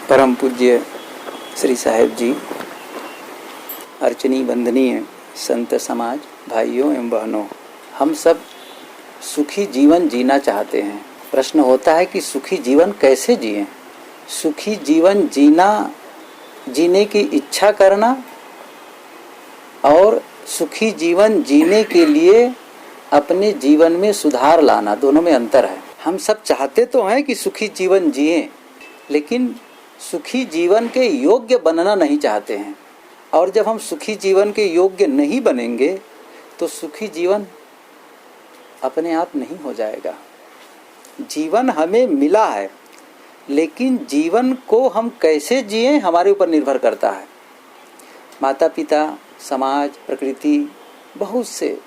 परम पूज्य श्री साहेब जी, अर्चनी वंदनीय संत समाज, भाइयों एवं बहनों, हम सब सुखी जीवन जीना चाहते हैं। प्रश्न होता है कि सुखी जीवन कैसे जिएं? सुखी जीवन जीने की इच्छा करना और सुखी जीवन जीने के लिए अपने जीवन में सुधार लाना, दोनों में अंतर है। हम सब चाहते तो हैं कि सुखी जीवन जिएं, लेकिन सुखी जीवन के योग्य बनना नहीं चाहते हैं। और जब हम सुखी जीवन के योग्य नहीं बनेंगे तो सुखी जीवन अपने आप नहीं हो जाएगा। जीवन हमें मिला है, लेकिन जीवन को हम कैसे जिएं हमारे ऊपर निर्भर करता है। माता पिता, समाज, प्रकृति, बहुत से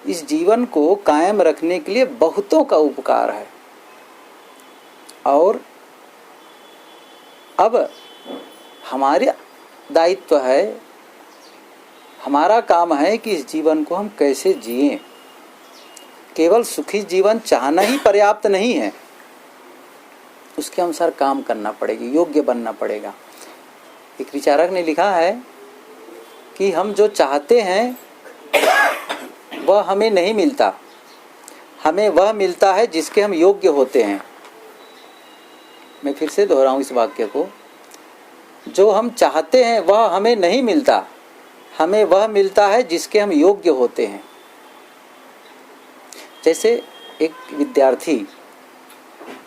इस जीवन को कायम रखने के लिए बहुतों का उपकार है। और अब हमारे दायित्व है, हमारा काम है कि इस जीवन को हम कैसे जिएं। केवल सुखी जीवन चाहना ही पर्याप्त नहीं है, उसके अनुसार काम करना पड़ेगा, योग्य बनना पड़ेगा। एक विचारक ने लिखा है कि हम जो चाहते हैं वह हमें नहीं मिलता, हमें वह मिलता है जिसके हम योग्य होते हैं। मैं फिर से दोहराऊं इस वाक्य को, जो हम चाहते हैं वह हमें नहीं मिलता, हमें वह मिलता है जिसके हम योग्य होते हैं। जैसे एक विद्यार्थी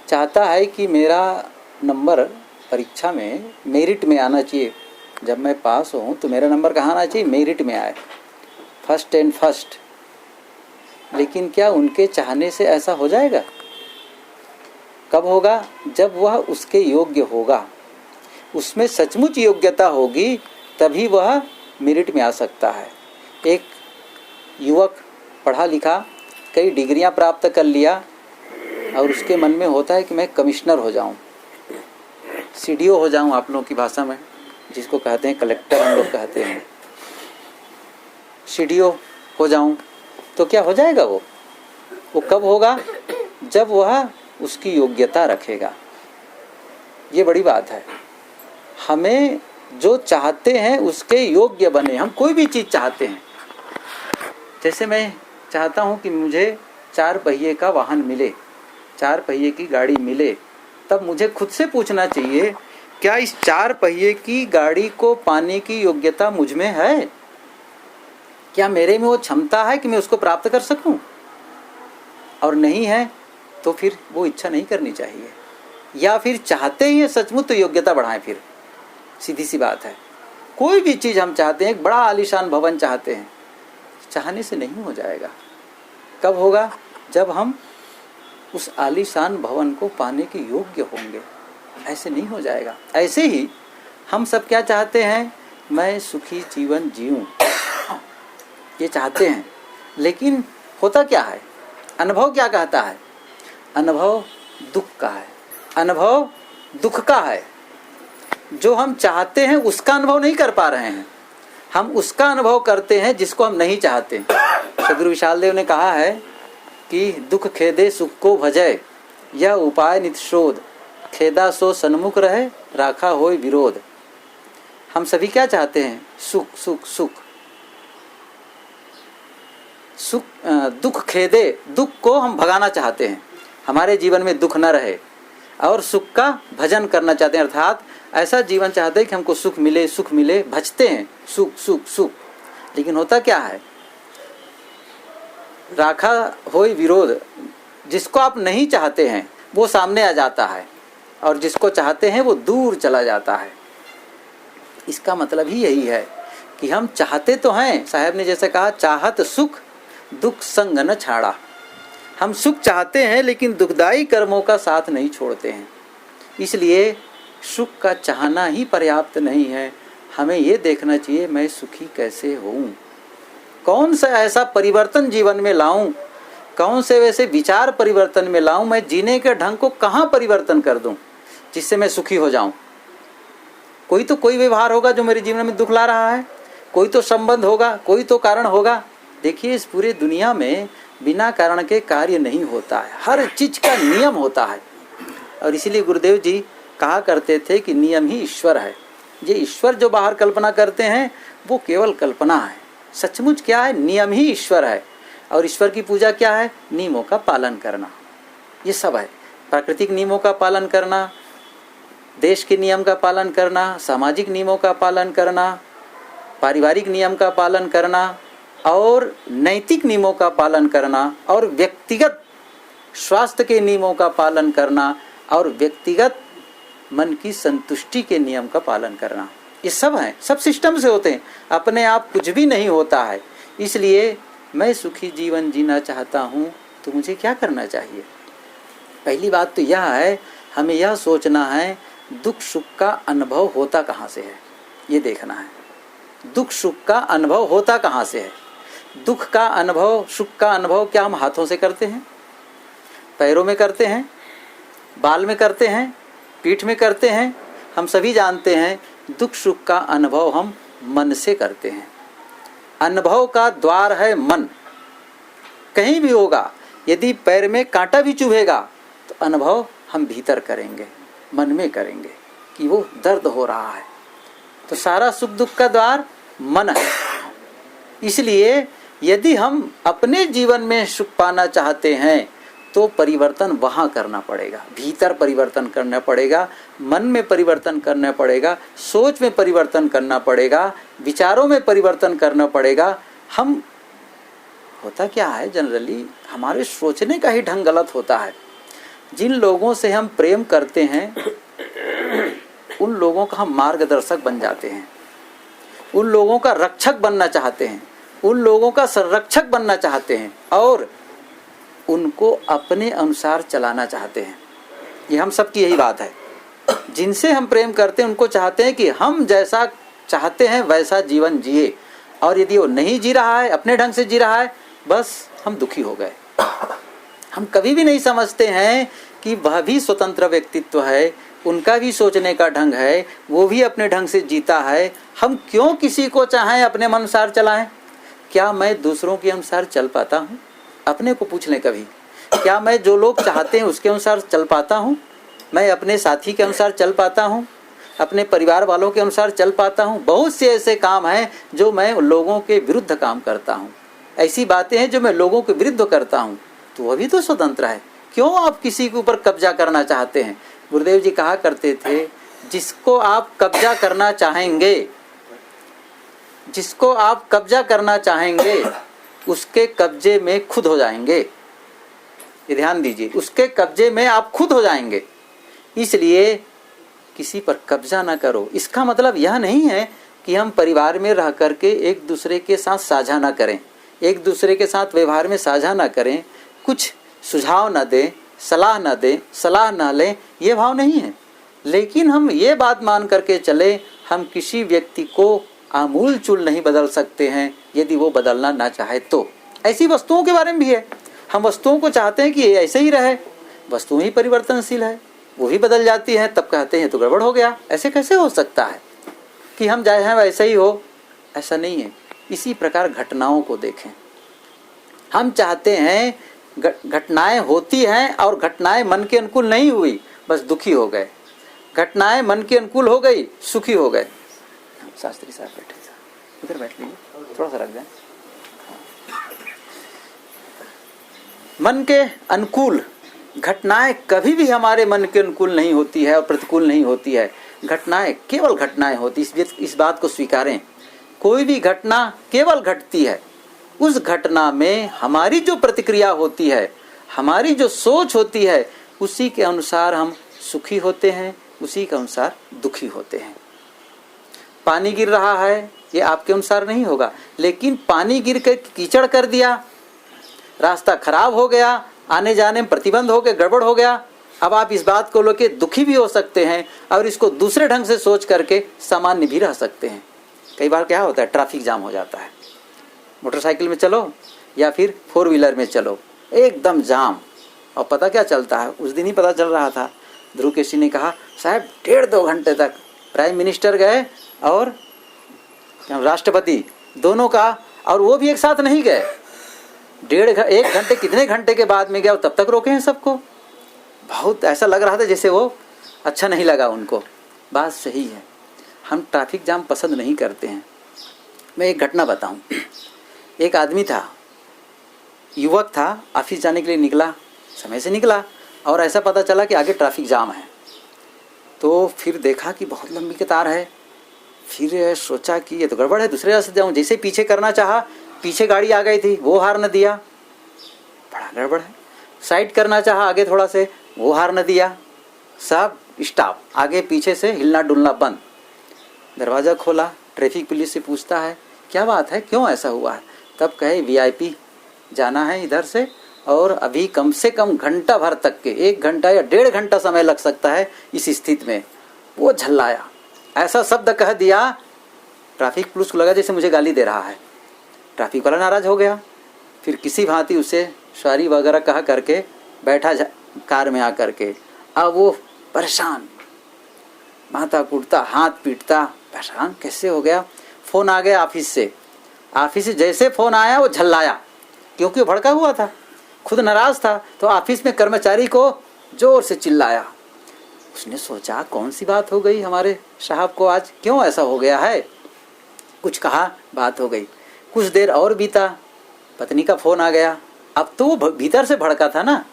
चाहता है कि मेरा नंबर परीक्षा में मेरिट में आना चाहिए, जब मैं पास हूँ तो मेरा नंबर कहाँ आना चाहिए? मेरिट में आए, फर्स्ट एंड फर्स्ट। लेकिन क्या उनके चाहने से ऐसा हो जाएगा? कब होगा? जब वह उसके योग्य होगा, उसमें सचमुच योग्यता होगी, तभी वह मेरिट में आ सकता है। एक युवक पढ़ा लिखा, कई डिग्रियां प्राप्त कर लिया और उसके मन में होता है कि मैं कमिश्नर हो जाऊं, सीडीओ हो जाऊं, आप लोगों की भाषा में जिसको कहते हैं कलेक्टर, हम लोग कहते हैं सीडीओ हो जाऊं। तो क्या हो जाएगा? वो कब होगा? जब वह उसकी योग्यता रखेगा। ये बड़ी बात है। हमें जो चाहते हैं उसके योग्य बने। हम कोई भी चीज़ चाहते हैं, जैसे मैं चाहता हूं कि मुझे 4 पहिए का वाहन मिले, 4 पहिए की गाड़ी मिले, तब मुझे खुद से पूछना चाहिए, क्या इस 4 पहिए की गाड़ी को पाने की योग्यता मुझ में है? क्या मेरे में वो क्षमता है कि मैं उसको प्राप्त कर सकूं? और नहीं है तो फिर वो इच्छा नहीं करनी चाहिए। या फिर चाहते ही हैं सचमुच तो योग्यता बढ़ाएं। फिर सीधी सी बात है, कोई भी चीज़ हम चाहते हैं, एक बड़ा आलीशान भवन चाहते हैं, चाहने से नहीं हो जाएगा। कब होगा? जब हम उस आलीशान भवन को पाने के योग्य होंगे। ऐसे नहीं हो जाएगा। ऐसे ही हम सब क्या चाहते हैं? मैं सुखी जीवन जीऊं, ये चाहते हैं। लेकिन होता क्या है? अनुभव क्या कहता है? अनुभव दुख का है, अनुभव दुख का है। जो हम चाहते हैं उसका अनुभव नहीं कर पा रहे हैं, हम उसका अनुभव करते हैं जिसको हम नहीं चाहते। सदगुरु विशाल देव ने कहा है कि दुख खेदे सुख को भजय, यह उपाय नित शोध, खेदा सो सन्मुख रहे, राखा होय विरोध। हम सभी क्या चाहते हैं? सुख सुख सुख सुख। दुख खेदे, दुख को हम भगाना चाहते हैं, हमारे जीवन में दुख न रहे, और सुख का भजन करना चाहते हैं। अर्थात ऐसा जीवन चाहते हैं कि हमको सुख मिले, सुख मिले, भजते हैं सुख सुख सुख। लेकिन होता क्या है? राखा होय विरोध, जिसको आप नहीं चाहते हैं वो सामने आ जाता है, और जिसको चाहते हैं वो दूर चला जाता है। इसका मतलब ही यही है कि हम चाहते तो हैं, साहब ने जैसे कहा, चाहत सुख दुख संग न छाड़ा। हम सुख चाहते हैं लेकिन दुखदाई कर्मों का साथ नहीं छोड़ते हैं। इसलिए सुख का चाहना ही पर्याप्त नहीं है, हमें ये देखना चाहिए मैं सुखी कैसे हूँ, कौन सा ऐसा परिवर्तन जीवन में लाऊं, कौन से वैसे विचार परिवर्तन में लाऊं, मैं जीने के ढंग को कहाँ परिवर्तन कर दूं जिससे मैं सुखी हो जाऊं। कोई तो कोई व्यवहार होगा जो मेरे जीवन में दुख ला रहा है, कोई तो संबंध होगा, कोई तो कारण होगा। देखिए, इस पूरे दुनिया में बिना कारण के कार्य नहीं होता है, हर चीज का नियम होता है। और इसीलिए गुरुदेव जी कहा करते थे कि नियम ही ईश्वर है। ये ईश्वर जो बाहर कल्पना करते हैं वो केवल कल्पना है, सचमुच क्या है, नियम ही ईश्वर है। और ईश्वर की पूजा क्या है, नियमों का पालन करना, ये सब है। प्राकृतिक नियमों का पालन करना, देश के नियम का पालन करना, सामाजिक नियमों का पालन करना, पारिवारिक नियम का पालन करना और नैतिक नियमों का पालन करना और व्यक्तिगत स्वास्थ्य के नियमों का पालन करना और व्यक्तिगत मन की संतुष्टि के नियम का पालन करना, ये सब है, सब सिस्टम से होते हैं। अपने आप कुछ भी नहीं होता है। इसलिए मैं सुखी जीवन जीना चाहता हूँ तो मुझे क्या करना चाहिए? पहली बात तो यह है, हमें यह सोचना है दुख सुख का अनुभव होता कहाँ से है, ये देखना है। दुख सुख का अनुभव होता कहाँ से है? दुख का अनुभव, सुख का अनुभव क्या हम हाथों से करते हैं, पैरों में करते हैं, बाल में करते हैं, पीठ में करते हैं? हम सभी जानते हैं दुख सुख का अनुभव हम मन से करते हैं। अनुभव का द्वार है मन। कहीं भी होगा, यदि पैर में कांटा भी चुभेगा तो अनुभव हम भीतर करेंगे, मन में करेंगे कि वो दर्द हो रहा है। तो सारा सुख दुख का द्वार मन है। इसलिए यदि हम अपने जीवन में सुख पाना चाहते हैं तो परिवर्तन वहाँ करना पड़ेगा, भीतर परिवर्तन करना पड़ेगा, मन में परिवर्तन करना पड़ेगा, सोच में परिवर्तन करना पड़ेगा, विचारों में परिवर्तन करना पड़ेगा। हम होता क्या है, जनरली हमारे सोचने का ही ढंग गलत होता है। जिन लोगों से हम प्रेम करते हैं उन लोगों का हम मार्गदर्शक बन जाते हैं, उन लोगों का रक्षक बनना चाहते हैं, उन लोगों का संरक्षक बनना चाहते हैं और उनको अपने अनुसार चलाना चाहते हैं। ये हम सब की यही बात है। जिनसे हम प्रेम करते हैं उनको चाहते हैं कि हम जैसा चाहते हैं वैसा जीवन जिए, और यदि वो नहीं जी रहा है, अपने ढंग से जी रहा है, बस हम दुखी हो गए। हम कभी भी नहीं समझते हैं कि वह भी स्वतंत्र व्यक्तित्व है, उनका भी सोचने का ढंग है, वो भी अपने ढंग से जीता है। हम क्यों किसी को चाहें अपने मन अनुसार चलाएं? क्या मैं दूसरों के अनुसार चल पाता हूँ? अपने को पूछ लें कभी, क्या मैं जो लोग चाहते हैं उसके अनुसार चल पाता हूँ? मैं अपने साथी के अनुसार चल पाता हूँ? अपने परिवार वालों के अनुसार चल पाता हूँ? बहुत से ऐसे काम हैं जो मैं लोगों के विरुद्ध काम करता हूँ, ऐसी बातें हैं जो मैं लोगों के विरुद्ध करता हूँ, तो वह भी तो स्वतंत्र है। क्यों आप किसी के ऊपर कब्जा करना चाहते हैं? गुरुदेव जी कहा करते थे, जिसको आप कब्जा करना चाहेंगे, जिसको आप कब्जा करना चाहेंगे उसके कब्जे में खुद हो जाएंगे। ये ध्यान दीजिए, उसके कब्जे में आप खुद हो जाएंगे। इसलिए किसी पर कब्जा ना करो। इसका मतलब यह नहीं है कि हम परिवार में रह करके एक दूसरे के साथ साझा ना करें, एक दूसरे के साथ व्यवहार में साझा ना करें, कुछ सुझाव ना दें, सलाह ना दें, सलाह ना लें, ये भाव नहीं है। लेकिन हम ये बात मान करके चले, हम किसी व्यक्ति को आमूल चूल नहीं बदल सकते हैं यदि वो बदलना ना चाहे तो। ऐसी वस्तुओं के बारे में भी है, हम वस्तुओं को चाहते हैं कि ये ऐसे ही रहे, वस्तुएं ही परिवर्तनशील है, वो भी बदल जाती है, तब कहते हैं तो गड़बड़ हो गया। ऐसे कैसे हो सकता है कि हम जाए हैं वैसे ही हो? ऐसा नहीं है। इसी प्रकार घटनाओं को देखें, हम चाहते हैं घटनाएं होती हैं और घटनाएं मन के अनुकूल नहीं हुई, बस दुखी हो गए। घटनाएं मन के अनुकूल हो गई, सुखी हो गए। शास्त्री साहब बैठे, इधर बैठ लीजिए, थोड़ा सा रख दें। मन के अनुकूल घटनाएं कभी भी हमारे मन के अनुकूल नहीं होती है और प्रतिकूल नहीं होती है। घटनाएं केवल घटनाएं होती, इस बात को स्वीकारें। कोई भी घटना केवल घटती है, उस घटना में हमारी जो प्रतिक्रिया होती है, हमारी जो सोच होती है, उसी के अनुसार हम सुखी होते हैं, उसी के अनुसार दुखी होते हैं। पानी गिर रहा है, ये आपके अनुसार नहीं होगा, लेकिन पानी गिर के कीचड़ कर दिया, रास्ता खराब हो गया, आने जाने में प्रतिबंध हो गया, गड़बड़ हो गया। अब आप इस बात को लेकर दुखी भी हो सकते हैं और इसको दूसरे ढंग से सोच करके सामान्य भी रह सकते हैं। कई बार क्या होता है, ट्रैफिक जाम हो जाता है, मोटरसाइकिल में चलो या फिर 4 व्हीलर में चलो, एकदम जाम। और पता क्या चलता है, उस दिन ही पता चल रहा था, ध्रुव केशी ने कहा साहब 1.5-2 घंटे तक प्राइम मिनिस्टर गए और राष्ट्रपति दोनों का, और वो भी एक साथ नहीं गए, 1 घंटे कितने घंटे के बाद में गया, तब तक रोके हैं सबको। बहुत ऐसा लग रहा था जैसे वो अच्छा नहीं लगा उनको। बात सही है, हम ट्रैफिक जाम पसंद नहीं करते हैं। मैं एक घटना बताऊं। एक आदमी था, युवक था, ऑफिस जाने के लिए निकला, समय से निकला और ऐसा पता चला कि आगे ट्रैफिक जाम है। तो फिर देखा कि बहुत लंबी कतार है। फिर सोचा कि ये तो गड़बड़ है, दूसरे रास्ते जाऊँ। जैसे पीछे करना चाहा, पीछे गाड़ी आ गई थी, वो हार्न दिया, बड़ा गड़बड़ है। साइड करना चाहा आगे थोड़ा से, वो हार्न दिया, सब स्टॉप, आगे पीछे से हिलना डुलना बंद। दरवाज़ा खोला, ट्रैफिक पुलिस से पूछता है क्या बात है, क्यों ऐसा हुआ है? तब कहे VIP जाना है इधर से और अभी कम से कम घंटा भर तक के, 1 घंटा या 1.5 घंटा समय लग सकता है इस स्थिति में। वो झल्लाया, ऐसा शब्द कह दिया, ट्रैफिक पुलिस को लगा जैसे मुझे गाली दे रहा है। ट्रैफिक वाला नाराज हो गया। फिर किसी भांति उसे सॉरी वगैरह कहा करके बैठा कार में आकर के। अब वो परेशान, माथा कूटता, हाथ पीटता, परेशान कैसे हो गया। फ़ोन आ गया ऑफिस से। ऑफिस से जैसे फ़ोन आया वो झल्लाया, क्योंकि भड़का हुआ था, खुद नाराज़ था। तो ऑफिस में कर्मचारी को ज़ोर से चिल्लाया। उसने सोचा कौन सी बात हो गई हमारे साहब को, आज क्यों ऐसा हो गया है। कुछ कहा, बात हो गई। कुछ देर और बीता, पत्नी का फ़ोन आ गया। अब तो वो भीतर से भड़का था ना,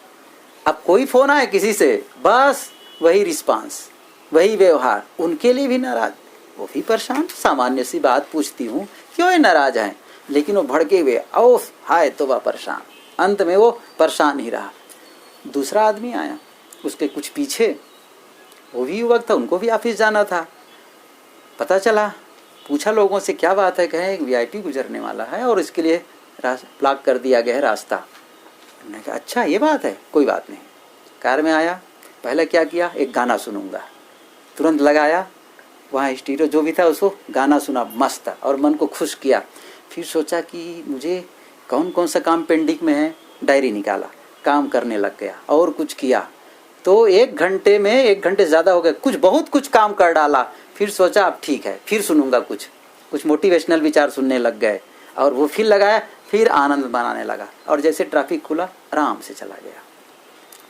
अब कोई फ़ोन आए किसी से, बस वही रिस्पांस, वही व्यवहार। उनके लिए भी नाराज, वो भी परेशान। सामान्य सी बात पूछती हूँ, क्यों ये नाराज हैं, लेकिन वो भड़के हुए, ओफ हाय तो वह परेशान। अंत में वो परेशान ही रहा। दूसरा आदमी आया उसके कुछ पीछे, वो भी युवक था, उनको भी ऑफिस जाना था। पता चला, पूछा लोगों से क्या बात है, कहे एक VIP गुजरने वाला है और इसके लिए ब्लॉक कर दिया गया है रास्ता। उन्होंने कहा अच्छा ये बात है, कोई बात नहीं। कार में आया, पहले क्या किया, एक गाना सुनूंगा, तुरंत लगाया, वहाँ स्टीरियो जो भी था उसको गाना सुना मस्त और मन को खुश किया। फिर सोचा कि मुझे कौन कौन सा काम पेंडिंग में है, डायरी निकाला, काम करने लग गया और कुछ किया। तो 1 घंटे में 1 घंटे ज़्यादा हो गए, बहुत कुछ काम कर डाला। फिर सोचा अब ठीक है, फिर सुनूंगा कुछ मोटिवेशनल विचार सुनने लग गए और वो फिर लगाया, फिर आनंद बनाने लगा। और जैसे ट्रैफिक खुला आराम से चला गया।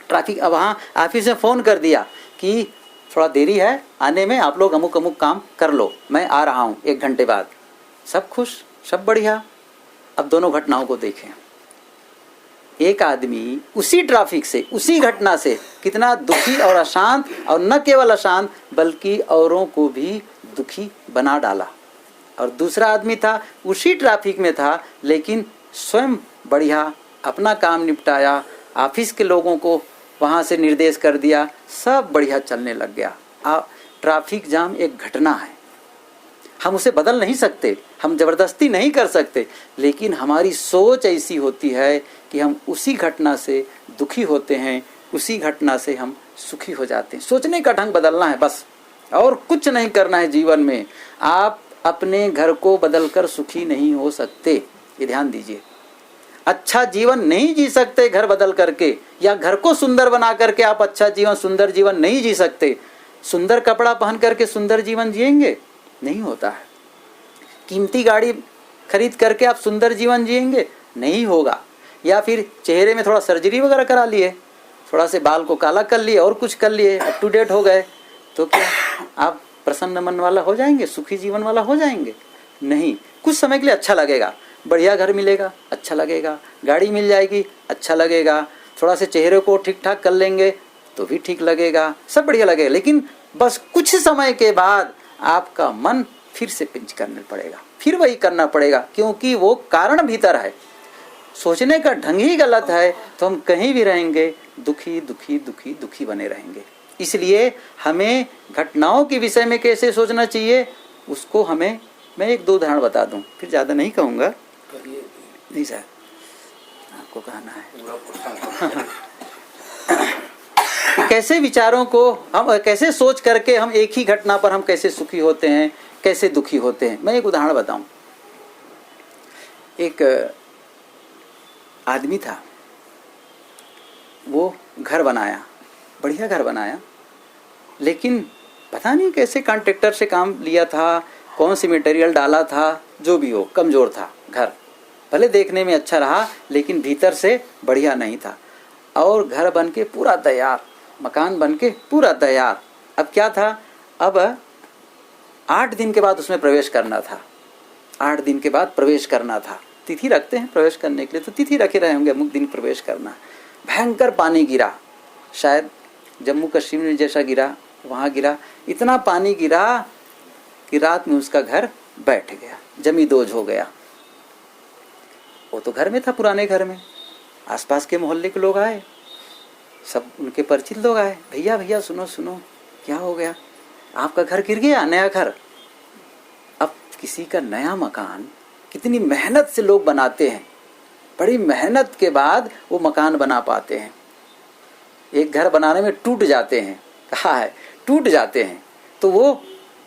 ट्रैफिक अब वहाँ ऑफिस में फ़ोन कर दिया कि थोड़ा देरी है आने में, आप लोग अमुक अमुक काम कर लो, मैं आ रहा हूँ 1 घंटे बाद। सब खुश, सब बढ़िया। अब दोनों घटनाओं को देखें। एक आदमी उसी ट्रैफिक से, उसी घटना से कितना दुखी और अशांत, और न केवल अशांत बल्कि औरों को भी दुखी बना डाला। और दूसरा आदमी था, उसी ट्रैफिक में था लेकिन स्वयं बढ़िया अपना काम निपटाया, ऑफिस के लोगों को वहाँ से निर्देश कर दिया, सब बढ़िया चलने लग गया। ट्रैफिक जाम एक घटना है, हम उसे बदल नहीं सकते, हम ज़बरदस्ती नहीं कर सकते, लेकिन हमारी सोच ऐसी होती है कि हम उसी घटना से दुखी होते हैं, उसी घटना से हम सुखी हो जाते हैं। सोचने का ढंग बदलना है बस, और कुछ नहीं करना है जीवन में। आप अपने घर को बदलकर सुखी नहीं हो सकते, ये ध्यान दीजिए। अच्छा जीवन नहीं जी सकते घर बदल करके, या घर को सुंदर बना करके आप अच्छा जीवन, सुंदर जीवन नहीं जी सकते। सुंदर कपड़ा पहन करके सुंदर जीवन जिएंगे, नहीं होता है। कीमती गाड़ी खरीद करके आप सुंदर जीवन जिएंगे, नहीं होगा। या फिर चेहरे में थोड़ा सर्जरी वगैरह करा लिए, थोड़ा से बाल को काला कर लिए और कुछ कर लिए, अप टू डेट हो गए, तो क्या आप प्रसन्न मन वाला हो जाएंगे, सुखी जीवन वाला हो जाएंगे? नहीं। कुछ समय के लिए अच्छा लगेगा, बढ़िया घर मिलेगा, अच्छा लगेगा, गाड़ी मिल जाएगी, अच्छा लगेगा, थोड़ा से चेहरे को ठीक ठाक कर लेंगे तो भी ठीक लगेगा, सब बढ़िया लगेगा। लेकिन बस कुछ समय के बाद आपका मन फिर से पिंच करने पड़ेगा, फिर वही करना पड़ेगा, क्योंकि वो कारण भीतर है। सोचने का ढंग ही गलत है तो हम कहीं भी रहेंगे दुखी दुखी दुखी दुखी बने रहेंगे। इसलिए हमें घटनाओं के विषय में कैसे सोचना चाहिए, उसको हमें, मैं 1-2 उदाहरण बता दूं, फिर ज़्यादा नहीं कहूँगा। नहीं सर, आपको कहना है। कैसे विचारों को हम कैसे सोच करके हम एक ही घटना पर हम कैसे सुखी होते हैं, कैसे दुखी होते हैं। मैं एक उदाहरण बताऊं। एक आदमी था, वो घर बनाया, बढ़िया घर बनाया, लेकिन पता नहीं कैसे कॉन्ट्रैक्टर से काम लिया था, कौन सी मटेरियल डाला था, जो भी हो, कमज़ोर था घर। भले देखने में अच्छा रहा लेकिन भीतर से बढ़िया नहीं था। और घर बन के पूरा तैयार, मकान बन के पूरा तैयार, अब क्या था, अब 8 दिन के बाद उसमें प्रवेश करना था। 8 दिन के बाद प्रवेश करना था। तिथि रखते हैं प्रवेश करने के लिए, तो तिथि रखे रहे होंगे, अमुक दिन प्रवेश करना। भयंकर पानी गिरा, शायद जम्मू कश्मीर में जैसा गिरा वहाँ गिरा। इतना पानी गिरा कि रात में उसका घर बैठ गया, जमींदोज हो गया। वो तो घर में था, पुराने घर में। आसपास के मोहल्ले के लोग आए, सब उनके परिचित लोग आए, भैया भैया सुनो सुनो, क्या हो गया, आपका घर गिर गया, नया घर। अब किसी का नया मकान कितनी मेहनत से लोग बनाते हैं, बड़ी मेहनत के बाद वो मकान बना पाते हैं। एक घर बनाने में टूट जाते हैं, कहा है टूट जाते हैं, तो वो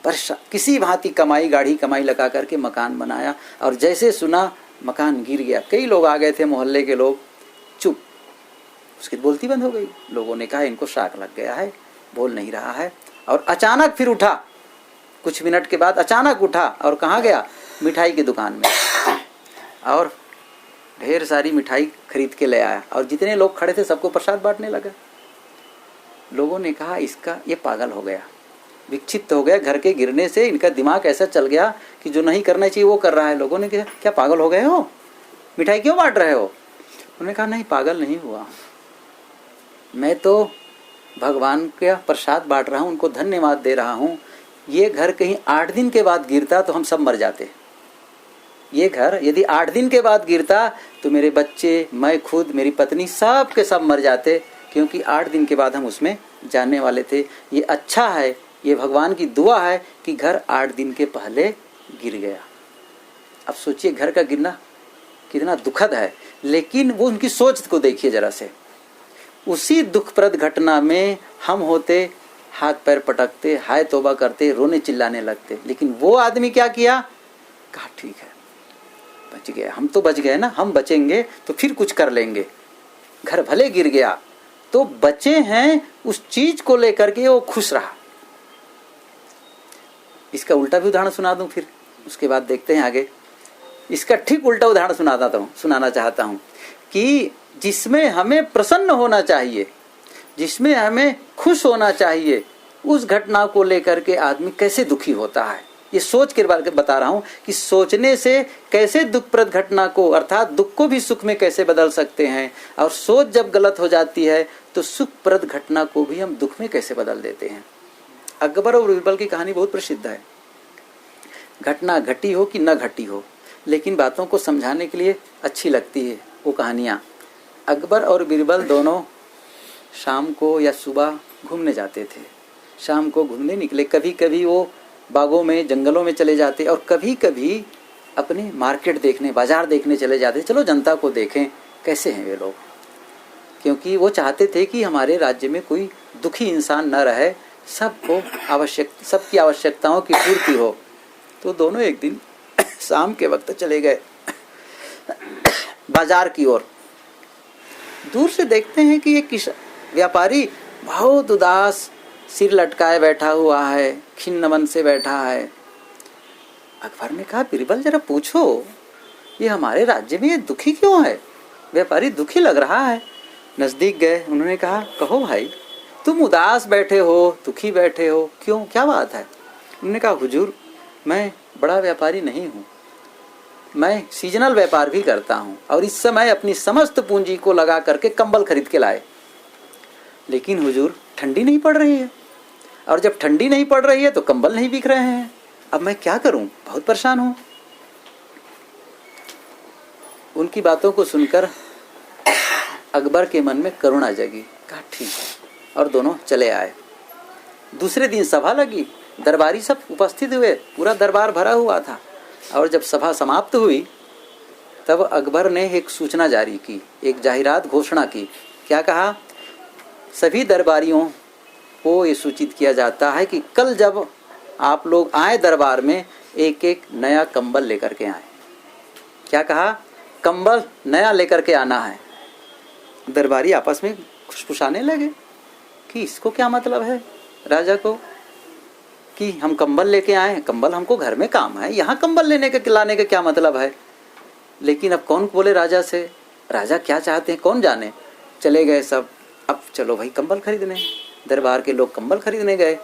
किसी भांति कमाई गाढ़ी कमाई लगा करके मकान बनाया। और जैसे सुना मकान गिर गया, कई लोग आ गए थे मोहल्ले के लोग, चुप, उसकी बोलती बंद हो गई। लोगों ने कहा इनको शाक लग गया है, बोल नहीं रहा है। और अचानक फिर उठा, कुछ मिनट के बाद अचानक उठा और कहाँ गया, मिठाई की दुकान में, और ढेर सारी मिठाई खरीद के ले आया। और जितने लोग खड़े थे सबको प्रसाद बांटने लगा। लोगों ने कहा इसका ये पागल हो गया, विक्षिप्त हो गया, घर के गिरने से इनका दिमाग ऐसा चल गया कि जो नहीं करना चाहिए वो कर रहा है। लोगों ने कहा क्या पागल हो गए हो, मिठाई क्यों बांट रहे हो? उन्होंने कहा नहीं पागल नहीं हुआ, मैं तो भगवान का प्रसाद बांट रहा हूँ, उनको धन्यवाद दे रहा हूँ। ये घर कहीं 8 दिन के बाद गिरता तो हम सब मर जाते। ये घर यदि 8 दिन के बाद गिरता तो मेरे बच्चे, मैं खुद, मेरी पत्नी, सब के सब मर जाते, क्योंकि 8 दिन के बाद हम उसमें जाने वाले थे। ये अच्छा है, ये भगवान की दुआ है कि घर 8 दिन के पहले गिर गया। अब सोचिए घर का गिरना कितना दुखद है, लेकिन वो उनकी सोच को देखिए जरा से। उसी दुखप्रद घटना में हम होते, हाथ पैर पटकते, हाय तौबा करते, रोने चिल्लाने लगते। लेकिन वो आदमी क्या किया, कहा ठीक है बच गए, हम तो बच गए ना, हम बचेंगे तो फिर कुछ कर लेंगे। घर भले गिर गया तो बचे हैं, उस चीज को लेकर के वो खुश रहा। इसका उल्टा भी उदाहरण सुना दूं फिर, उसके बाद देखते हैं आगे। इसका ठीक उल्टा उदाहरण सुनाना चाहता हूं कि जिसमें हमें प्रसन्न होना चाहिए, जिसमें हमें खुश होना चाहिए, उस घटना को लेकर के आदमी कैसे दुखी होता है। ये सोच के बारे में बता रहा हूं कि सोचने से कैसे दुखप्रद घटना को, अर्थात दुख को भी सुख में कैसे बदल सकते हैं। और सोच जब गलत हो जाती है तो सुखप्रद घटना को भी हम दुख में कैसे बदल देते हैं। अकबर और बीरबल की कहानी बहुत प्रसिद्ध है। घटना घटी हो कि न घटी हो, लेकिन बातों को समझाने के लिए अच्छी लगती है वो कहानियाँ। अकबर और बीरबल दोनों शाम को या सुबह घूमने जाते थे। शाम को घूमने निकले, कभी कभी वो बागों में, जंगलों में चले जाते, और कभी कभी अपने मार्केट देखने, बाजार देखने चले जाते। चलो जनता को देखें कैसे हैं वे लोग, क्योंकि वो चाहते थे कि हमारे राज्य में कोई दुखी इंसान न रहे, सबकी आवश्यकताओं की पूर्ति हो। तो दोनों एक दिन शाम के वक्त चले गए बाजार की ओर। दूर से देखते हैं कि एक व्यापारी बहुत उदास, सिर लटकाए बैठा हुआ है, खिन्न मन से बैठा है। अकबर ने कहा बीरबल जरा पूछो ये हमारे राज्य में ये दुखी क्यों है, व्यापारी दुखी लग रहा है। नजदीक गए, उन्होंने कहा कहो भाई तुम उदास बैठे हो, दुखी बैठे हो, क्यों, क्या बात है? उन्होंने कहा हुजूर मैं बड़ा व्यापारी नहीं हूँ, मैं सीजनल व्यापार भी करता हूँ, और इस समय अपनी समस्त पूंजी को लगा करके कंबल खरीद के लाए, लेकिन हुजूर ठंडी नहीं पड़ रही है, और जब ठंडी नहीं पड़ रही है तो कंबल नहीं बिक रहे हैं, अब मैं क्या करूं, बहुत परेशान हूं। उनकी बातों को सुनकर अकबर के मन में करुणा जगी। कहा ठीक है, और दोनों चले आए। दूसरे दिन सभा लगी, दरबारी सब उपस्थित हुए, पूरा दरबार भरा हुआ था। और जब सभा समाप्त हुई तब अकबर ने एक सूचना जारी की, एक जाहिरात घोषणा की। क्या कहा, सभी दरबारियों को ये सूचित किया जाता है कि कल जब आप लोग आए दरबार में, एक एक नया कंबल लेकर के आए। क्या कहा, कंबल नया लेकर के आना है। दरबारी आपस में खुशफुसाने लगे कि इसको क्या मतलब है राजा को कि हम कंबल लेके आए, कंबल हमको घर में काम है, यहाँ कंबल लाने का क्या मतलब है। लेकिन अब कौन बोले राजा से, राजा क्या चाहते हैं कौन जाने। चले गए सब, अब चलो भाई कंबल खरीदने। दरबार के लोग कंबल खरीदने गए।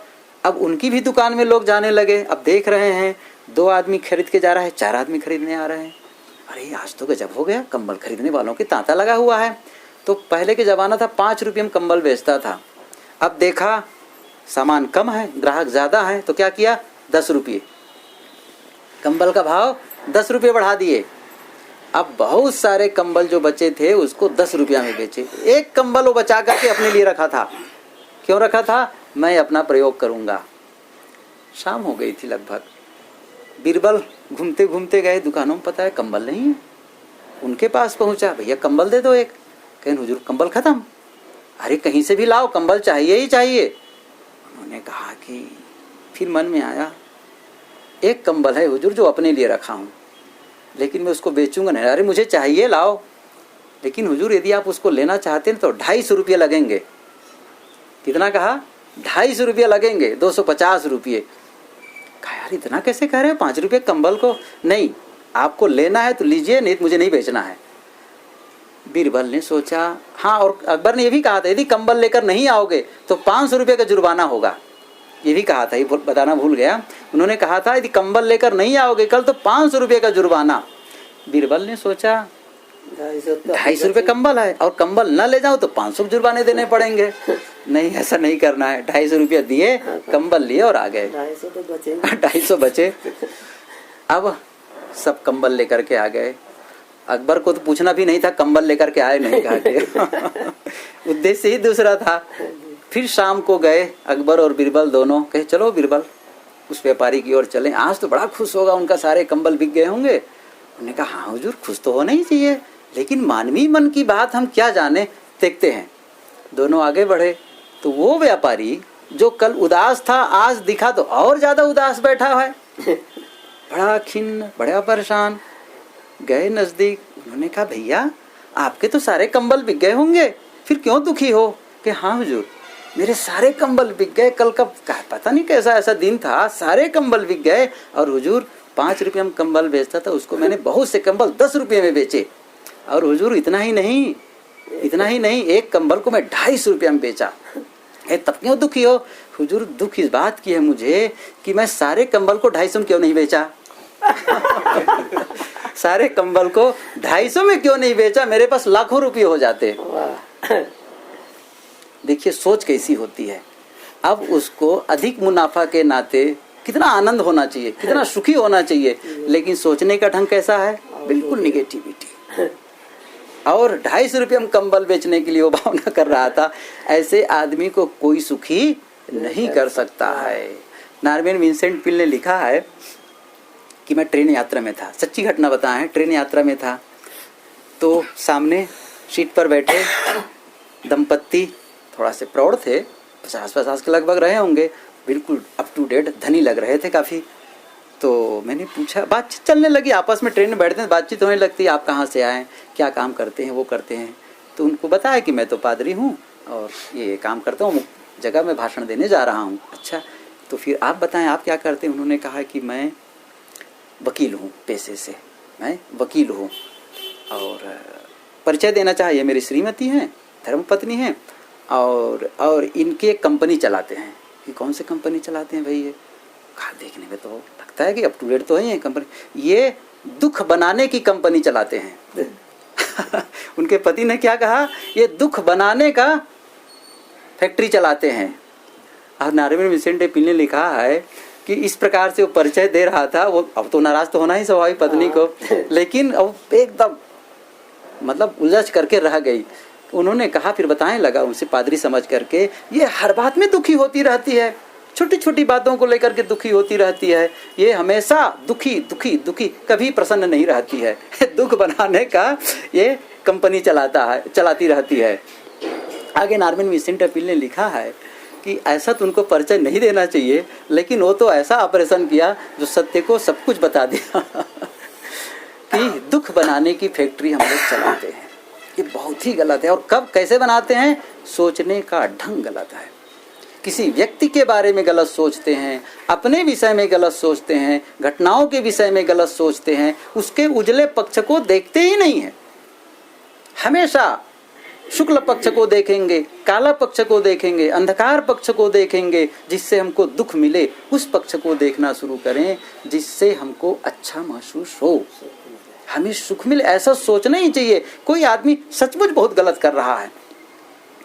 अब उनकी भी दुकान में लोग जाने लगे। अब देख रहे हैं 2 आदमी खरीद के जा रहा है, 4 आदमी खरीदने आ रहे हैं। अरे आज तो गजब हो गया, कंबल खरीदने वालों की तांता लगा हुआ है। तो पहले के ज़माना था 5 रुपये में कंबल बेचता था। अब देखा सामान कम है, ग्राहक ज़्यादा है, तो क्या किया, 10 रुपये कंबल का भाव 10 रुपये बढ़ा दिए। अब बहुत सारे कंबल जो बचे थे उसको 10 रुपया में बेचे। एक कंबल वो बचा करके अपने लिए रखा था। क्यों रखा था, मैं अपना प्रयोग करूंगा। शाम हो गई थी लगभग। बीरबल घूमते घूमते गए दुकानों में, पता है कंबल नहीं है। उनके पास पहुंचा, भैया कंबल दे दो एक। कहें हुजूर कंबल खत्म। अरे कहीं से भी लाओ, कंबल चाहिए ही चाहिए। उन्होंने कहा कि फिर मन में आया, एक कंबल है हुजूर जो अपने लिए रखा हूँ, लेकिन मैं उसको बेचूंगा नहीं। अरे मुझे चाहिए, लाओ। लेकिन हुजूर यदि आप उसको लेना चाहते हैं तो 250 रुपये लगेंगे। कितना कहा, 250 रुपये लगेंगे, 250 रुपये। कहा यार इतना कैसे कह रहे हो, 5 रुपये कंबल को। नहीं, आपको लेना है तो लीजिए, नहीं तो मुझे नहीं बेचना है। बीरबल ने सोचा, हाँ, और अकबर ने यह भी कहा था यदि कंबल लेकर नहीं आओगे तो 500 रुपये का जुर्माना होगा। ये भी कहा था, ये बताना भूल गया। उन्होंने कहा था यदि कंबल लेकर नहीं आओगे कल तो 500 रुपये का जुर्माना। बीरबल ने सोचा 250 रुपये कंबल है और कंबल न ले जाओ तो 500 जुर्माने देने पड़ेंगे। नहीं, ऐसा नहीं करना है। 250 रुपये दिए, कंबल लिए और आ गए। 250 बचे। अब सब कंबल लेकर के आ गए। अकबर को तो पूछना भी नहीं था कंबल लेकर के आए नहीं कहा के। उद्देश्य ही दूसरा था। फिर शाम को गए अकबर और बीरबल दोनों। कहे चलो बीरबल उस व्यापारी की ओर चलें, आज तो बड़ा खुश होगा, उनका सारे कंबल बिक गए होंगे। उन्होंने कहा हाँ हुजूर, खुश तो होना ही चाहिए, लेकिन मानवीय मन की बात हम क्या जाने, देखते हैं। दोनों आगे बढ़े तो वो व्यापारी जो कल उदास था आज दिखा तो और ज्यादा उदास बैठा है, बड़ा खिन्न, बड़ा परेशान। गए नजदीक, उन्होंने कहा भैया आपके तो सारे कंबल बिक गए होंगे, फिर क्यों दुखी हो। कि हाँ हुजूर, मेरे सारे कंबल बिक गए, कल का पता नहीं कैसा ऐसा दिन था, सारे कंबल बिक गए। और हुजूर 5 रुपये में कंबल बेचता था, उसको मैंने बहुत से कंबल 10 रुपये में बेचे। और हुजूर इतना ही नहीं, एक कंबल को मैं 250 रुपये में बेचा। तब क्यों दुखी हो। हुजूर दुख इस बात की है मुझे कि मैं सारे कंबल को 250 में क्यों नहीं बेचा। सारे कंबल को 250 में क्यों नहीं बेचा, मेरे पास लाखों रुपये हो जाते। देखिए सोच कैसी होती है। अब उसको अधिक मुनाफा के नाते कितना आनंद होना चाहिए, कितना सुखी होना चाहिए, लेकिन सोचने का ढंग कैसा है, बिल्कुल निगेटिविटी। और 250 रुपये में कंबल बेचने के लिए वो भावना कर रहा था। ऐसे आदमी को कोई सुखी नहीं कर सकता है। नॉर्मन विंसेंट पील ने लिखा है कि मैं ट्रेन यात्रा में था, सच्ची घटना बताया है। ट्रेन यात्रा में था तो सामने सीट पर बैठे दंपत्ति थोड़ा से प्रौढ़ थे, 50-50 के लगभग रहे होंगे, बिल्कुल अप टू डेट, धनी लग रहे थे काफ़ी। तो मैंने पूछा, बातचीत चलने लगी, आपस में ट्रेन में बैठते हैं बातचीत होने लगती है, आप कहाँ से आए, क्या काम करते हैं, वो करते हैं। तो उनको बताया कि मैं तो पादरी हूँ और ये काम करता हूँ, जगह में भाषण देने जा रहा हूँ। अच्छा, तो फिर आप बताएं आप क्या करते हैं। उन्होंने कहा कि मैं वकील हूँ, पेशे से मैं वकील हूँ। और परिचय देना चाहिए, मेरी श्रीमती हैं, धर्मपत्नी हैं, और इनकी एक कंपनी चलाते हैं। कि कौन सी कंपनी चलाते हैं भाई ये। कहा देखने में तो लगता है कि अप टू डेट तो है ये कंपनी, ये दुख बनाने की कंपनी चलाते हैं। उनके पति ने क्या कहा, ये दुख बनाने का फैक्ट्री चलाते हैं। और नॉर्मन विंसेंट पील ने लिखा है कि इस प्रकार से वो परिचय दे रहा था। वो अब तो नाराज तो होना ही स्वाभाविक पत्नी को, लेकिन अब एकदम मतलब उलझ करके रह गई। उन्होंने कहा, फिर बताएं लगा उनसे पादरी समझ करके, ये हर बात में दुखी होती रहती है, छोटी छोटी बातों को लेकर के दुखी होती रहती है, ये हमेशा दुखी दुखी दुखी, कभी प्रसन्न नहीं रहती है। दुख बनाने का ये कंपनी चलाती रहती है। आगे नॉर्मन विंसेंट पील ने लिखा है कि ऐसा तो उनको परिचय नहीं देना चाहिए, लेकिन वो तो ऐसा ऑपरेशन किया जो सत्य को सब कुछ बता दिया। कि दुख बनाने की फैक्ट्री हम लोग चलाते हैं, ये बहुत ही गलत है। और कब कैसे बनाते हैं, सोचने का ढंग गलत है। किसी व्यक्ति के बारे में गलत सोचते हैं, अपने विषय में गलत सोचते हैं, घटनाओं के विषय में गलत सोचते हैं, उसके उजले पक्ष को देखते ही नहीं है। हमेशा शुक्ल पक्ष को देखेंगे, काला पक्ष को देखेंगे, अंधकार पक्ष को देखेंगे, जिससे हमको दुख मिले उस पक्ष को देखना शुरू करें, जिससे हमको अच्छा महसूस हो, हमें सुख मिले, ऐसा सोचना ही चाहिए। कोई आदमी सचमुच बहुत गलत कर रहा है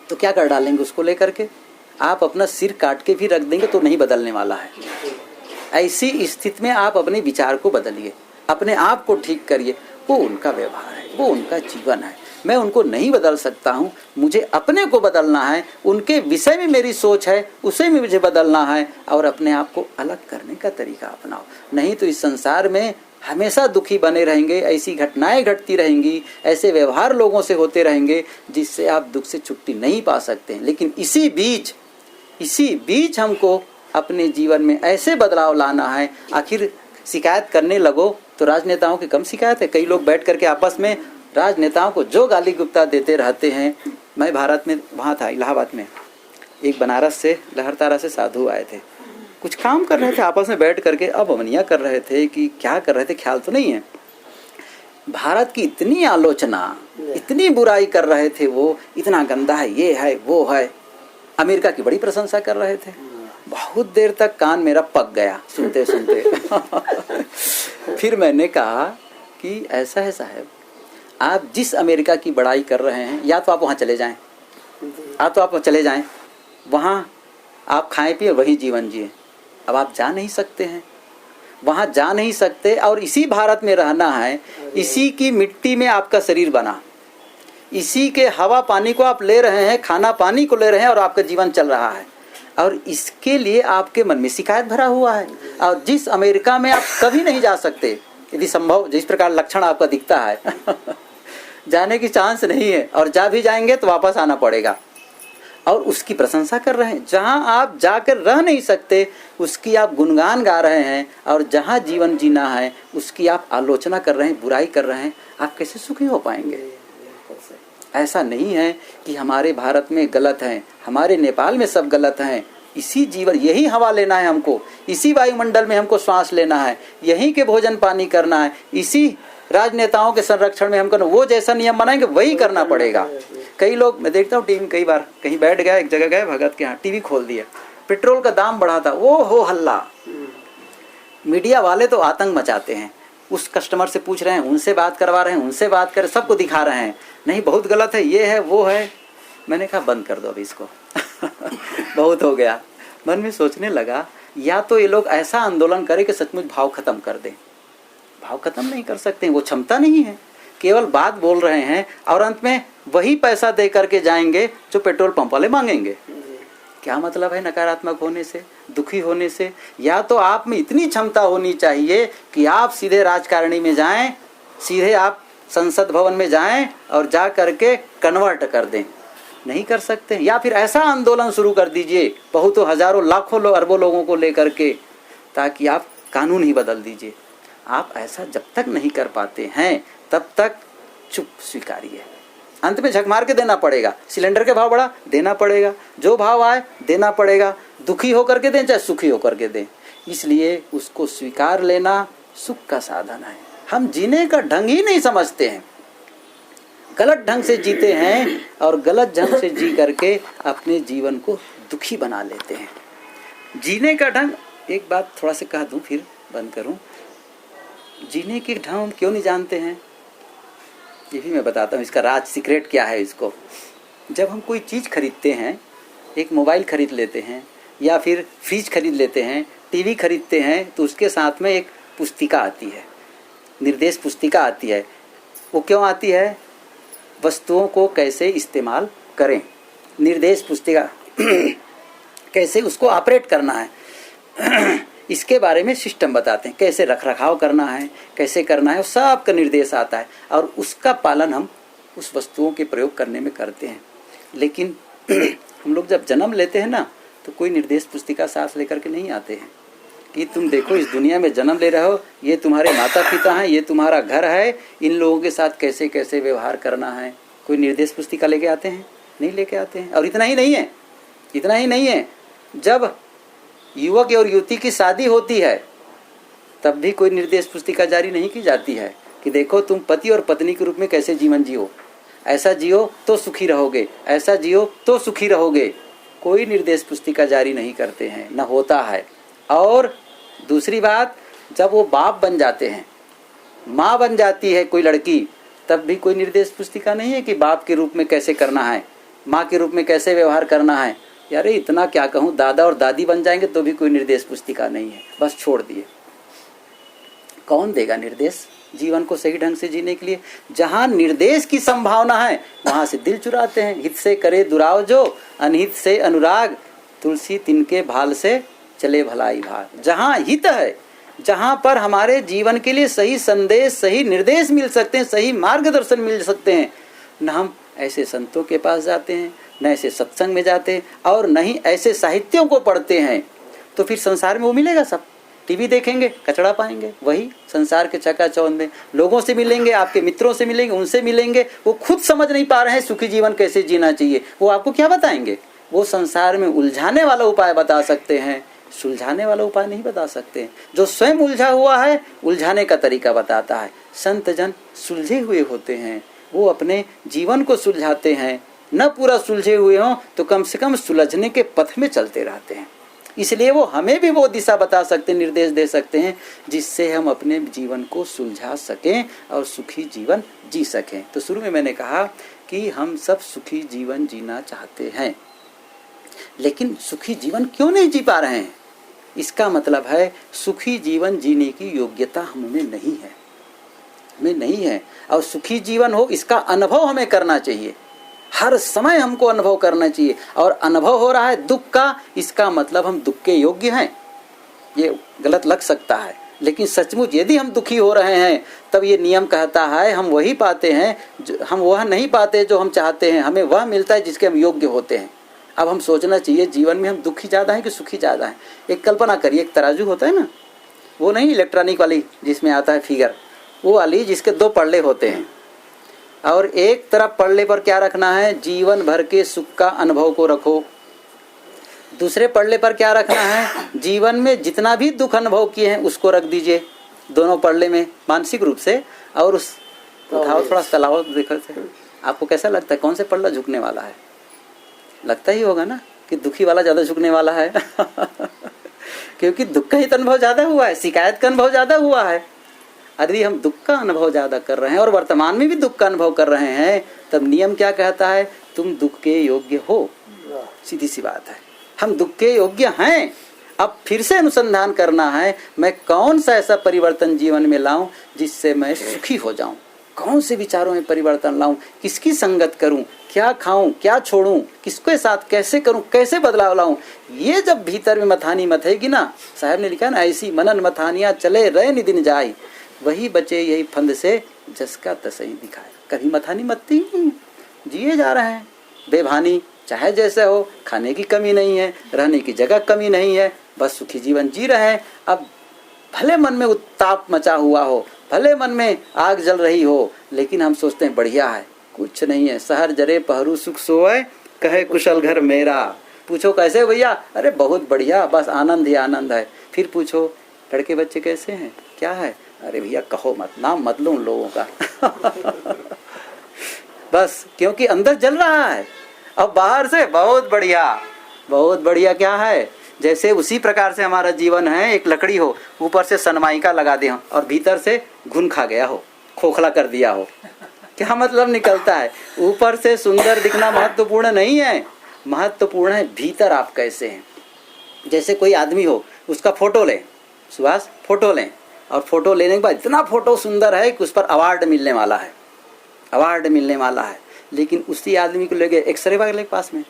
तो क्या कर डालेंगे उसको लेकर के? आप अपना सिर काट के भी रख देंगे तो नहीं बदलने वाला है। ऐसी स्थिति में आप अपने विचार को बदलिए, अपने आप को ठीक करिए। वो उनका व्यवहार है, वो उनका जीवन है, मैं उनको नहीं बदल सकता हूँ, मुझे अपने को बदलना है, उनके विषय में मेरी सोच है, उसे में मुझे बदलना है और अपने आप को अलग करने का तरीका अपनाओ। नहीं तो इस संसार में हमेशा दुखी बने रहेंगे, ऐसी घटनाएं घटती रहेंगी, ऐसे व्यवहार लोगों से होते रहेंगे जिससे आप दुख से छुट्टी नहीं पा सकते। लेकिन इसी बीच हमको अपने जीवन में ऐसे बदलाव लाना है। आखिर शिकायत करने लगो तो राजनेताओं की कम शिकायत है। कई लोग बैठ करके आपस में राजनेताओं को जो गाली गुप्ता देते रहते हैं। मैं भारत में वहाँ था, इलाहाबाद में, एक बनारस से लहरतारा से साधु आए थे, कुछ काम कर रहे थे आपस में बैठ करके, अब अवनिया कर रहे थे कि क्या कर रहे थे ख्याल तो नहीं है। भारत की इतनी आलोचना, इतनी बुराई कर रहे थे, वो इतना गंदा है, ये है वो है, अमेरिका की बड़ी प्रशंसा कर रहे थे। बहुत देर तक कान मेरा पक गया सुनते सुनते। फिर मैंने कहा कि ऐसा है साहब, आप जिस अमेरिका की बड़ाई कर रहे हैं, या तो आप वहाँ चले जाएं, वहाँ आप खाएं पिए वही जीवन जिए। अब आप जा नहीं सकते हैं, वहाँ जा नहीं सकते और इसी भारत में रहना है। इसी की मिट्टी में आपका शरीर बना, इसी के हवा पानी को आप ले रहे हैं, खाना पानी को ले रहे हैं और आपका जीवन चल रहा है। और इसके लिए आपके मन में शिकायत भरा हुआ है। और जिस अमेरिका में आप कभी नहीं जा सकते, यदि संभव, जिस प्रकार लक्षण आपका दिखता है जाने की चांस नहीं है, और जा भी जाएंगे तो वापस आना पड़ेगा, और उसकी प्रशंसा कर रहे हैं। जहां आप जाकर रह नहीं सकते उसकी आप गुणगान गा रहे हैं, और जहां जीवन जीना है उसकी आप आलोचना कर रहे हैं, बुराई कर रहे हैं। आप कैसे सुखी हो पाएंगे? ऐसा नहीं है कि हमारे भारत में गलत है, हमारे नेपाल में सब गलत हैं। इसी जीवन, यही हवा लेना है हमको, इसी वायुमंडल में हमको श्वास लेना है, यहीं के भोजन पानी करना है, इसी राजनेताओं के संरक्षण में हमको वो जैसा नियम बनाएंगे वही करना पड़ेगा। कई लोग, मैं देखता हूँ टीवी, कई बार कहीं बैठ गया, एक जगह गए भगत के यहाँ, टीवी खोल दिया, पेट्रोल का दाम बढ़ा था, वो हो हल्ला। मीडिया वाले तो आतंक मचाते हैं, उस कस्टमर से पूछ रहे हैं, उनसे बात करवा रहे हैं, उनसे बात कर, सबको दिखा रहे हैं, नहीं बहुत गलत है, ये है वो है। मैंने कहा बंद कर दो अभी इसको। बहुत हो गया। मन में सोचने लगा, या तो ये लोग ऐसा आंदोलन करें कि सचमुच भाव खत्म कर दें। भाव खत्म नहीं कर सकते, वो क्षमता नहीं है, केवल बात बोल रहे हैं और अंत में वही पैसा दे करके जाएंगे जो पेट्रोल पंप वाले मांगेंगे। क्या मतलब है नकारात्मक होने से, दुखी होने से? या तो आप में इतनी क्षमता होनी चाहिए कि आप सीधे राजकारणी में जाएं, सीधे आप संसद भवन में जाएं और जा करके कन्वर्ट कर दें। नहीं कर सकते। या फिर ऐसा आंदोलन शुरू कर दीजिए, बहुतों हजारों लाखों अरबों लोगों को लेकर के, ताकि आप कानून ही बदल दीजिए। आप ऐसा जब तक नहीं कर पाते हैं तब तक चुप स्वीकारिए। अंत में झक मार के देना पड़ेगा। सिलेंडर के भाव बढ़ा, देना पड़ेगा, जो भाव आए देना पड़ेगा। दुखी होकर के दें चाहे सुखी होकर के दें। इसलिए उसको स्वीकार लेना सुख का साधन है। हम जीने का ढंग ही नहीं समझते हैं, गलत ढंग से जीते हैं और गलत ढंग से जी करके अपने जीवन को दुखी बना लेते हैं। जीने का ढंग, एक बात थोड़ा सा कह दूं फिर बंद करूं। जीने के ढंग हम क्यों नहीं जानते हैं, ये भी मैं बताता हूँ। इसका राज सीक्रेट क्या है इसको। जब हम कोई चीज़ खरीदते हैं, एक मोबाइल खरीद लेते हैं या फिर फ्रिज खरीद लेते हैं, टीवी खरीदते हैं, तो उसके साथ में एक पुस्तिका आती है, निर्देश पुस्तिका आती है। वो क्यों आती है? वस्तुओं को कैसे इस्तेमाल करें, निर्देश पुस्तिका कैसे उसको ऑपरेट करना है, इसके बारे में सिस्टम बताते हैं, कैसे रख रखाव करना है, कैसे करना है, सब का निर्देश आता है और उसका पालन हम उस वस्तुओं के प्रयोग करने में करते हैं। लेकिन हम लोग जब जन्म लेते हैं ना, तो कोई निर्देश पुस्तिका साथ लेकर के नहीं आते हैं कि तुम देखो इस दुनिया में जन्म ले रहे हो, ये तुम्हारे माता पिता हैं, ये तुम्हारा घर है, इन लोगों के साथ कैसे कैसे व्यवहार करना है। कोई निर्देश पुस्तिका लेके आते हैं? नहीं लेके आते हैं। और इतना ही नहीं है, जब युवक और युवती की शादी होती है तब भी कोई निर्देश पुस्तिका जारी नहीं की जाती है कि देखो तुम पति और पत्नी के रूप में कैसे जीवन जियो। ऐसा जियो तो सुखी रहोगे, ऐसा जियो तो सुखी रहोगे, कोई निर्देश पुस्तिका जारी नहीं करते हैं, न होता है। और दूसरी बात, जब वो बाप बन जाते हैं, माँ बन जाती है कोई लड़की, तब भी कोई निर्देश पुस्तिका नहीं है कि बाप के रूप में कैसे करना है, माँ के रूप में कैसे व्यवहार करना है। यार इतना क्या कहूँ, दादा और दादी बन जाएंगे तो भी कोई निर्देश पुस्तिका नहीं है, बस छोड़ दिए। कौन देगा निर्देश जीवन को सही ढंग से जीने के लिए? जहाँ निर्देश की संभावना है वहाँ से दिल चुराते हैं। हित से करे दुराव जो, अनहित से अनुराग, तुलसी तिनके भाल से चले भलाई भाग। जहाँ हित है, जहाँ पर हमारे जीवन के लिए सही संदेश, सही निर्देश मिल सकते हैं, सही मार्गदर्शन मिल सकते हैं, न हम ऐसे संतों के पास जाते हैं, न ऐसे सत्संग में जाते हैं, और न ही ऐसे साहित्यों को पढ़ते हैं। तो फिर संसार में वो मिलेगा सब। टीवी देखेंगे, कचड़ा पाएंगे, वही संसार के चकाचौंध में। लोगों से मिलेंगे, आपके मित्रों से मिलेंगे, उनसे मिलेंगे, वो खुद समझ नहीं पा रहे हैं सुखी जीवन कैसे जीना चाहिए, वो आपको क्या बताएंगे? वो संसार में उलझाने वाला उपाय बता सकते हैं, सुलझाने वाला उपाय नहीं बता सकते। जो स्वयं उलझा हुआ है उलझाने का तरीका बताता है। संत जन सुलझे हुए होते हैं, वो अपने जीवन को सुलझाते हैं। न पूरा सुलझे हुए हों तो कम से कम सुलझने के पथ में चलते रहते हैं। इसलिए वो हमें भी वो दिशा बता सकते, निर्देश दे सकते हैं, जिससे हम अपने जीवन को सुलझा सकें और सुखी जीवन जी सकें। तो शुरू में मैंने कहा कि हम सब सुखी जीवन जीना चाहते हैं, लेकिन सुखी जीवन क्यों नहीं जी पा रहे हैं? इसका मतलब है सुखी जीवन जीने की योग्यता हमें नहीं है, हमें नहीं है। और सुखी जीवन हो इसका अनुभव हमें करना चाहिए, हर समय हमको अनुभव करना चाहिए। और अनुभव हो रहा है दुख का, इसका मतलब हम दुख के योग्य हैं। ये गलत लग सकता है, लेकिन सचमुच यदि हम दुखी हो रहे हैं तब ये नियम कहता है हम वही पाते हैं, हम वह नहीं पाते जो हम चाहते हैं, हमें वह मिलता है जिसके हम योग्य होते हैं। अब हम सोचना चाहिए जीवन में हम दुखी ज़्यादा हैं कि सुखी ज़्यादा हैं। एक कल्पना करिए, एक तराजू होता है ना, वो नहीं इलेक्ट्रॉनिक वाली जिसमें आता है फिगर, वो वाली जिसके दो पल्ले होते हैं, और एक तरफ पल्ले पर क्या रखना है? जीवन भर के सुख का अनुभव को रखो। दूसरे पल्ले पर क्या रखना है? जीवन में जितना भी दुख अनुभव किए हैं उसको रख दीजिए दोनों पल्ले में मानसिक रूप से। और उस उठाओ, थोड़ा तलाओ, देखो आपको कैसा लगता है, कौन से पल्ला झुकने वाला है? लगता ही होगा ना कि दुखी वाला ज़्यादा झुकने वाला है क्योंकि दुख का ही अनुभव ज़्यादा हुआ है, शिकायत का अनुभव ज़्यादा हुआ है। यदि हम दुख का अनुभव ज़्यादा कर रहे हैं और वर्तमान में भी दुख का अनुभव कर रहे हैं, तब नियम क्या कहता है? तुम दुख के योग्य हो। सीधी सी बात है, हम दुख के योग्य हैं। अब फिर से अनुसंधान करना है, मैं कौन सा ऐसा परिवर्तन जीवन में लाऊं जिससे मैं सुखी हो जाऊं, कौन से विचारों में परिवर्तन लाऊं, किसकी संगत करूं, क्या खाऊं, क्या छोड़ूं, किसके साथ कैसे करूं, कैसे बदलाव लाऊं। ये जब भीतर में मथानी मथेगी ना, साहब ने लिखा ना, ऐसी मनन मथानियां चले रहे निदिन जाए, वही बचे यही फंद से जसका तसही दिखाए। कभी मथानी मत्ती जिए जा रहे हैं बेभानी, चाहे जैसे हो, खाने की कमी नहीं है, रहने की जगह कमी नहीं है, बस सुखी जीवन जी रहे हैं। अब भले मन में उत्ताप मचा हुआ हो, भले मन में आग जल रही हो, लेकिन हम सोचते हैं बढ़िया है, कुछ नहीं है। शहर जरे पहरू सुख सोए, कहे कुशल घर मेरा। पूछो कैसे भैया? अरे बहुत बढ़िया, बस आनंद ही आनंद है। फिर पूछो लड़के बच्चे कैसे हैं, क्या है? अरे भैया कहो मत, नाम मत लो उन लोगों का बस क्योंकि अंदर जल रहा है। अब बाहर से बहुत बढ़िया, बहुत बढ़िया क्या है? जैसे उसी प्रकार से हमारा जीवन है, एक लकड़ी हो, ऊपर से सनमाइका लगा दे और भीतर से घुन खा गया हो, खोखला कर दिया हो, क्या मतलब निकलता है? ऊपर से सुंदर दिखना महत्वपूर्ण नहीं है, महत्वपूर्ण है भीतर आप कैसे हैं। जैसे कोई आदमी हो, उसका फोटो लें, सुभाष फोटो लें, और फोटो लेने के बाद इतना फोटो सुंदर है कि उस पर अवार्ड मिलने वाला है, अवार्ड मिलने वाला है। लेकिन उसी आदमी को ले गए एक्सरे वाले के पास में,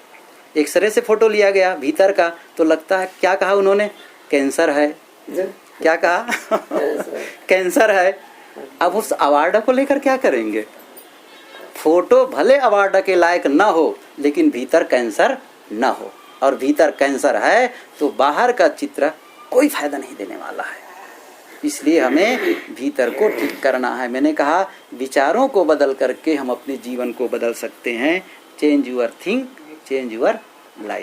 एक्सरे से फोटो लिया गया भीतर का, तो लगता है क्या कहा उन्होंने? कैंसर है। क्या कहा? कैंसर है। अब उस अवार्ड को लेकर क्या करेंगे? फोटो भले अवार्ड के लायक ना हो, लेकिन भीतर कैंसर ना हो, और भीतर कैंसर है तो बाहर का चित्र कोई फायदा नहीं देने वाला है। इसलिए हमें भीतर को ठीक करना है। मैंने कहा विचारों को बदल करके हम अपने जीवन को बदल सकते हैं। Change your think, change your life.